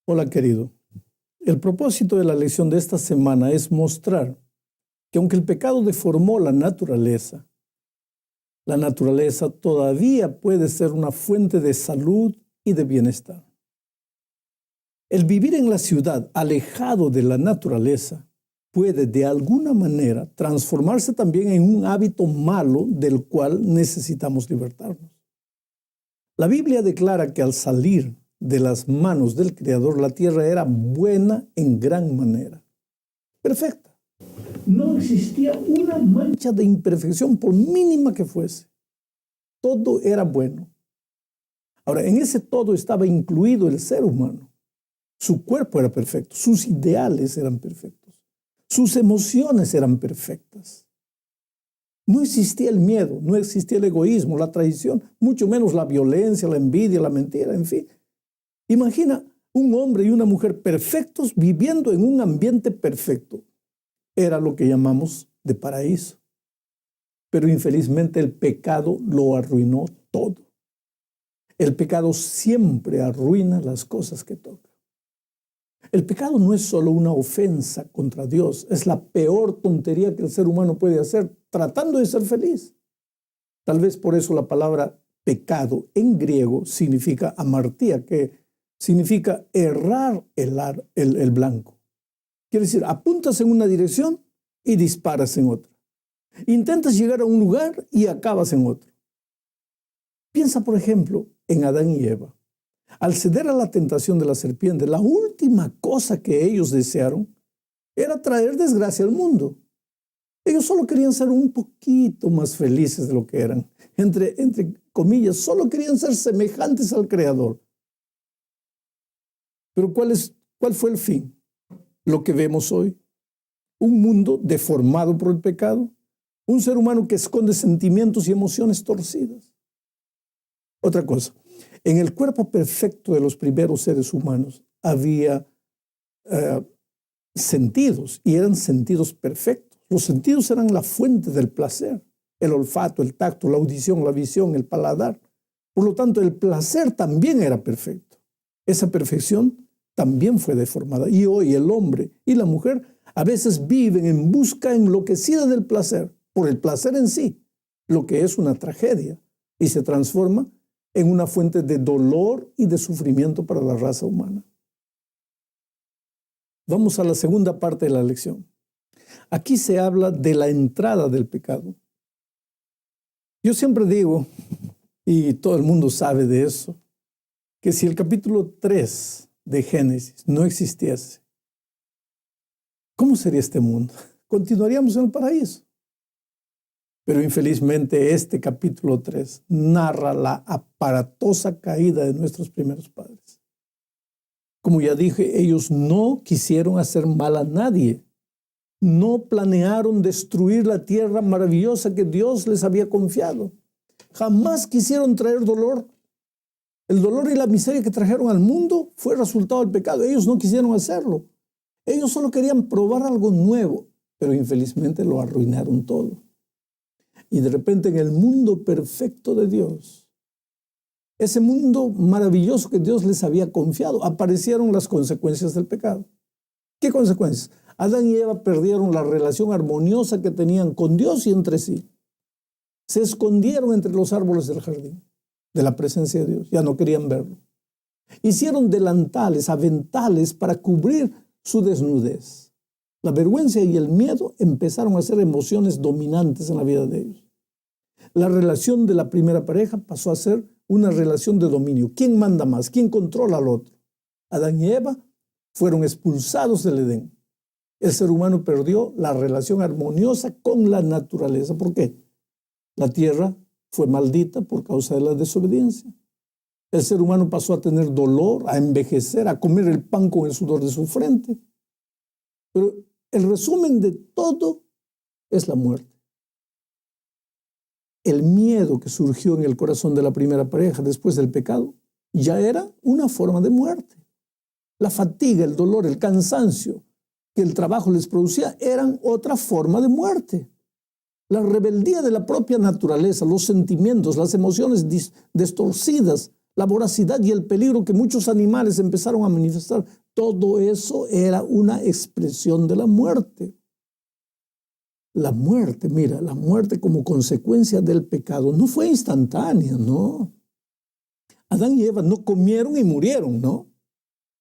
Hola, querido. El propósito de la lección de esta semana es mostrar que aunque el pecado deformó la naturaleza todavía puede ser una fuente de salud y de bienestar. El vivir en la ciudad alejado de la naturaleza puede de alguna manera transformarse también en un hábito malo del cual necesitamos libertarnos. La Biblia declara que al salir de las manos del Creador, la tierra era buena en gran manera, perfecta. No existía una mancha de imperfección, por mínima que fuese. Todo era bueno. Ahora, en ese todo estaba incluido el ser humano. Su cuerpo era perfecto, sus ideales eran perfectos, sus emociones eran perfectas. No existía el miedo, no existía el egoísmo, la traición, mucho menos la violencia, la envidia, la mentira, en fin. Imagina un hombre y una mujer perfectos viviendo en un ambiente perfecto. Era lo que llamamos de paraíso. Pero infelizmente el pecado lo arruinó todo. El pecado siempre arruina las cosas que toca. El pecado no es solo una ofensa contra Dios, es la peor tontería que el ser humano puede hacer tratando de ser feliz. Tal vez por eso la palabra pecado en griego significa amartía, que significa errar el blanco. Quiere decir, apuntas en una dirección y disparas en otra. Intentas llegar a un lugar y acabas en otro. Piensa, por ejemplo, en Adán y Eva. Al ceder a la tentación de la serpiente, la última cosa que ellos desearon era traer desgracia al mundo. Ellos solo querían ser un poquito más felices de lo que eran. Entre comillas, solo querían ser semejantes al Creador. Pero ¿cuál fue el fin? Lo que vemos hoy. Un mundo deformado por el pecado. Un ser humano que esconde sentimientos y emociones torcidas. Otra cosa, en el cuerpo perfecto de los primeros seres humanos había sentidos, y eran sentidos perfectos. Los sentidos eran la fuente del placer, el olfato, el tacto, la audición, la visión, el paladar. Por lo tanto, el placer también era perfecto. Esa perfección también fue deformada. Y hoy el hombre y la mujer a veces viven en busca enloquecida del placer, por el placer en sí, lo que es una tragedia, y se transforma en una fuente de dolor y de sufrimiento para la raza humana. Vamos a la segunda parte de la lección. Aquí se habla de la entrada del pecado. Yo siempre digo, y todo el mundo sabe de eso, que si el capítulo 3 de Génesis no existiese, ¿cómo sería este mundo? Continuaríamos en el paraíso. Pero infelizmente este capítulo 3 narra la aparatosa caída de nuestros primeros padres. Como ya dije, ellos no quisieron hacer mal a nadie. No planearon destruir la tierra maravillosa que Dios les había confiado. Jamás quisieron traer dolor. El dolor y la miseria que trajeron al mundo fue resultado del pecado. Ellos no quisieron hacerlo. Ellos solo querían probar algo nuevo, pero infelizmente lo arruinaron todo. Y de repente en el mundo perfecto de Dios, ese mundo maravilloso que Dios les había confiado, aparecieron las consecuencias del pecado. ¿Qué consecuencias? Adán y Eva perdieron la relación armoniosa que tenían con Dios y entre sí. Se escondieron entre los árboles del jardín, de la presencia de Dios. Ya no querían verlo. Hicieron delantales, aventales para cubrir su desnudez. La vergüenza y el miedo empezaron a ser emociones dominantes en la vida de ellos. La relación de la primera pareja pasó a ser una relación de dominio. ¿Quién manda más? ¿Quién controla al otro? Adán y Eva fueron expulsados del Edén. El ser humano perdió la relación armoniosa con la naturaleza. ¿Por qué? La tierra fue maldita por causa de la desobediencia. El ser humano pasó a tener dolor, a envejecer, a comer el pan con el sudor de su frente. Pero el resumen de todo es la muerte. El miedo que surgió en el corazón de la primera pareja después del pecado ya era una forma de muerte. La fatiga, el dolor, el cansancio que el trabajo les producía eran otra forma de muerte. La rebeldía de la propia naturaleza, los sentimientos, las emociones distorcidas, la voracidad y el peligro que muchos animales empezaron a manifestar, todo eso era una expresión de la muerte. La muerte, mira, la muerte como consecuencia del pecado no fue instantánea, no. Adán y Eva no comieron y murieron, no.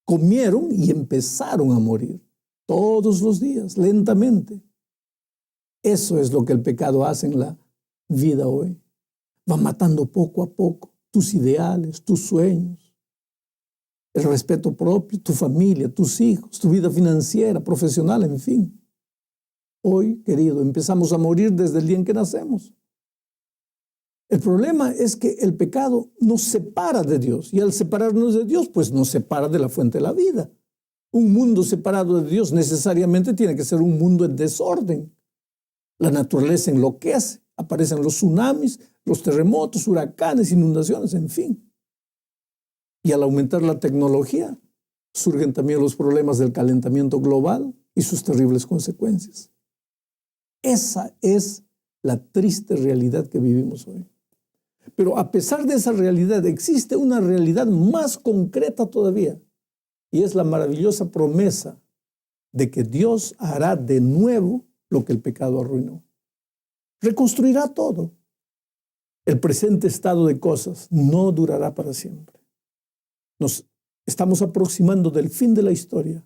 Comieron y empezaron a morir todos los días, lentamente. Eso es lo que el pecado hace en la vida hoy. Va matando poco a poco tus ideales, tus sueños, el respeto propio, tu familia, tus hijos, tu vida financiera, profesional, en fin. Hoy, querido, empezamos a morir desde el día en que nacemos. El problema es que el pecado nos separa de Dios, y al separarnos de Dios, pues nos separa de la fuente de la vida. Un mundo separado de Dios necesariamente tiene que ser un mundo en desorden. La naturaleza enloquece, aparecen los tsunamis, los terremotos, huracanes, inundaciones, en fin. Y al aumentar la tecnología, surgen también los problemas del calentamiento global y sus terribles consecuencias. Esa es la triste realidad que vivimos hoy. Pero a pesar de esa realidad, existe una realidad más concreta todavía, y es la maravillosa promesa de que Dios hará de nuevo lo que el pecado arruinó. Reconstruirá todo. El presente estado de cosas no durará para siempre. Nos estamos aproximando del fin de la historia,